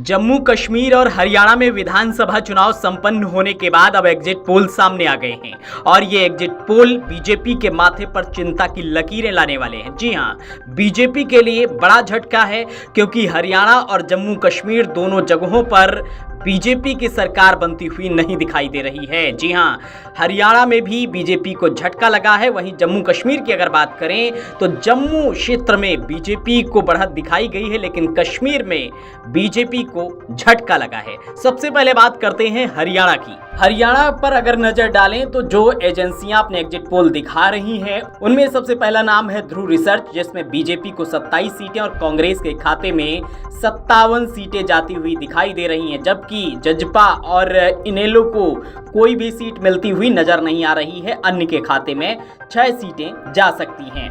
जम्मू कश्मीर और हरियाणा में विधानसभा चुनाव संपन्न होने के बाद अब एग्जिट पोल सामने आ गए हैं और ये एग्जिट पोल बीजेपी के माथे पर चिंता की लकीरें लाने वाले हैं। जी हां, बीजेपी के लिए बड़ा झटका है क्योंकि हरियाणा और जम्मू कश्मीर दोनों जगहों पर बीजेपी की सरकार बनती हुई नहीं दिखाई दे रही है। जी हां, हरियाणा में भी बीजेपी को झटका लगा है। वहीं जम्मू कश्मीर की अगर बात करें तो जम्मू क्षेत्र में बीजेपी को बढ़त दिखाई गई है, लेकिन कश्मीर में बीजेपी को झटका लगा है। सबसे पहले बात करते हैं हरियाणा की। हरियाणा पर अगर नजर डालें तो जो एजेंसियां अपने एग्जिट पोल दिखा रही हैं उनमें सबसे पहला नाम है ध्रुव रिसर्च, जिसमें बीजेपी को 27 सीटें और कांग्रेस के खाते में 57 सीटें जाती हुई दिखाई दे रही हैं, जबकि जजपा और इनेलो को कोई भी सीट मिलती हुई नजर नहीं आ रही है। अन्य के खाते में 6 सीटें जा सकती हैं।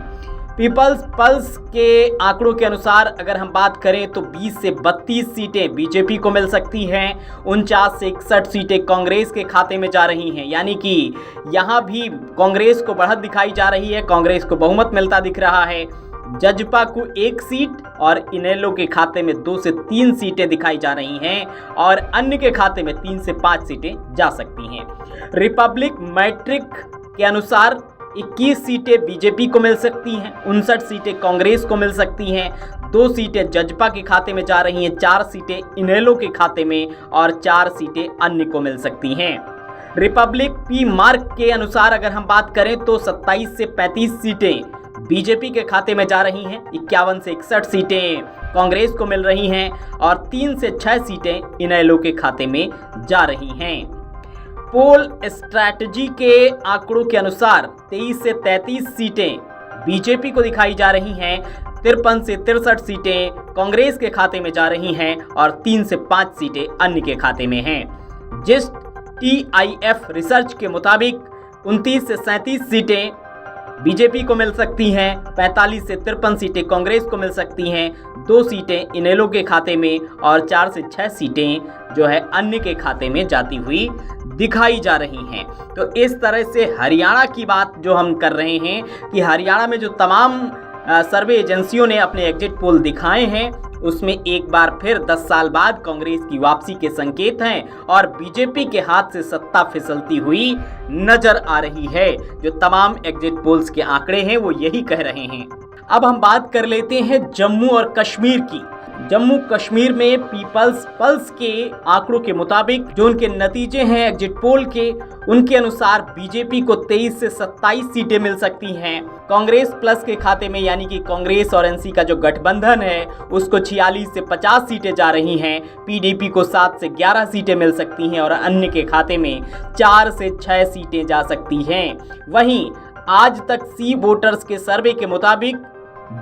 पीपल्स पल्स के आंकड़ों के अनुसार अगर हम बात करें तो 20 से 32 सीटें बीजेपी को मिल सकती हैं, 49 से 61 सीटें कांग्रेस के खाते में जा रही हैं, यानी कि यहाँ भी कांग्रेस को बढ़त दिखाई जा रही है, कांग्रेस को बहुमत मिलता दिख रहा है। जजपा को 1 सीट और इनेलो के खाते में 2 से 3 सीटें दिखाई जा रही हैं और अन्य के खाते में 3 से 5 सीटें जा सकती हैं। रिपब्लिक मैट्रिक के अनुसार 21 सीटें बीजेपी को मिल सकती हैं, 59 सीटें कांग्रेस को मिल सकती हैं, 2 सीटें जजपा के खाते में जा रही हैं, 4 सीटें इनेलो के खाते में और 4 सीटें अन्य को मिल सकती हैं। रिपब्लिक पी मार्क के अनुसार अगर हम बात करें तो 27 से 35 सीटें बीजेपी के खाते में जा रही हैं, 51 से 61 सीटें कांग्रेस को मिल रही हैं और 3 से 6 सीटें इनेलो के खाते में जा रही हैं। पोल स्ट्रैटेजी के आंकड़ों के अनुसार 23 से 33 सीटें बीजेपी को दिखाई जा रही हैं, 53 से 63 सीटें कांग्रेस के खाते में जा रही हैं और 3 से 5 सीटें अन्य के खाते में हैं। जिस TIF रिसर्च के मुताबिक 29 से 37 सीटें बीजेपी को मिल सकती हैं, 45 से 53 सीटें कांग्रेस को मिल सकती हैं, 2 सीटें इनेलो के खाते में और 4 से 6 सीटें जो है अन्य के खाते में जाती हुई दिखाई जा रही हैं। तो इस तरह से हरियाणा की बात जो हम कर रहे हैं कि हरियाणा में जो तमाम सर्वे एजेंसियों ने अपने एग्जिट पोल दिखाए हैं उसमें एक बार फिर 10 साल बाद कांग्रेस की वापसी के संकेत हैं और बीजेपी के हाथ से सत्ता फिसलती हुई नजर आ रही है। जो तमाम एग्जिट पोल्स के आंकड़े हैं वो यही कह रहे हैं। अब हम बात कर लेते हैं जम्मू और कश्मीर की। जम्मू कश्मीर में पीपल्स पल्स के आंकड़ों के मुताबिक जो उनके नतीजे हैं एग्जिट पोल के, उनके अनुसार बीजेपी को 23 से 27 सीटें मिल सकती हैं। कांग्रेस प्लस के खाते में यानी कि कांग्रेस और एनसी का जो गठबंधन है उसको 46 से 50 सीटें जा रही हैं। पीडीपी को 7 से 11 सीटें मिल सकती हैं और अन्य के खाते में 4 से 6 सीटें जा सकती हैं। वहीं आज तक सी वोटर्स के सर्वे के मुताबिक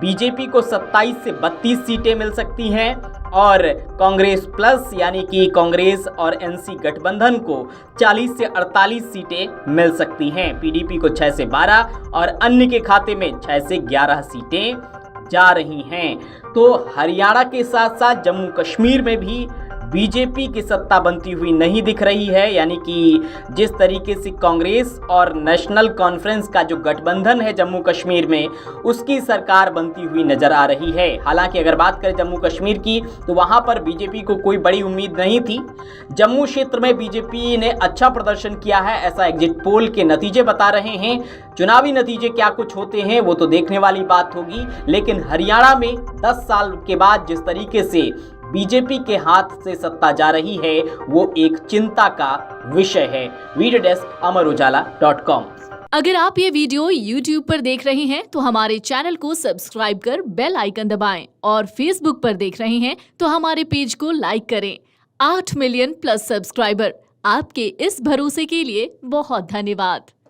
बीजेपी को 27 से 32 सीटें मिल सकती हैं और कांग्रेस प्लस यानी कि कांग्रेस और एनसी गठबंधन को 40 से 48 सीटें मिल सकती हैं। पीडीपी को 6 से 12 और अन्य के खाते में 6 से 11 सीटें जा रही हैं। तो हरियाणा के साथ साथ जम्मू कश्मीर में भी बीजेपी की सत्ता बनती हुई नहीं दिख रही है, यानी कि जिस तरीके से कांग्रेस और नेशनल कॉन्फ्रेंस का जो गठबंधन है जम्मू कश्मीर में उसकी सरकार बनती हुई नजर आ रही है। हालांकि अगर बात करें जम्मू कश्मीर की तो वहां पर बीजेपी को कोई बड़ी उम्मीद नहीं थी। जम्मू क्षेत्र में बीजेपी ने अच्छा प्रदर्शन किया है, ऐसा एग्जिट पोल के नतीजे बता रहे हैं। चुनावी नतीजे क्या कुछ होते हैं वो तो देखने वाली बात होगी, लेकिन हरियाणा में 10 साल के बाद जिस तरीके से बीजेपी के हाथ से सत्ता जा रही है वो एक चिंता का विषय है। Video desk Amar Ujala dot com. अगर आप ये वीडियो YouTube पर देख रहे हैं तो हमारे चैनल को सब्सक्राइब कर बेल आइकन दबाएं और Facebook पर देख रहे हैं तो हमारे पेज को लाइक करें। 8 मिलियन प्लस सब्सक्राइबर, आपके इस भरोसे के लिए बहुत धन्यवाद।